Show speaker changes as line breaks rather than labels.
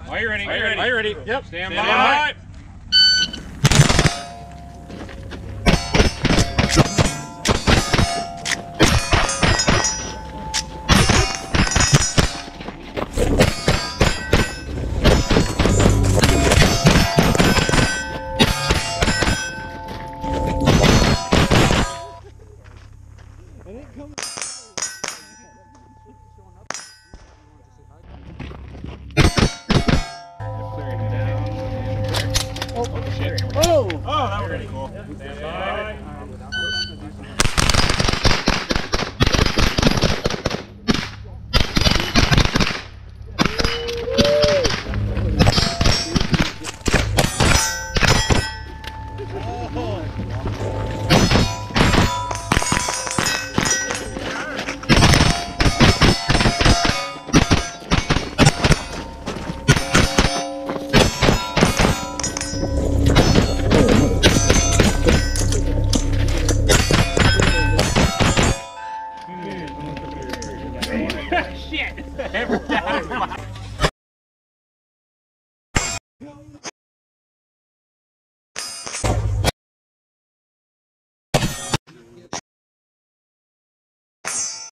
Are you ready?
Are you ready?
Are you ready?
Yep.
Stand
Stand
by.
Oh,
that was pretty cool. Stand by. Shit!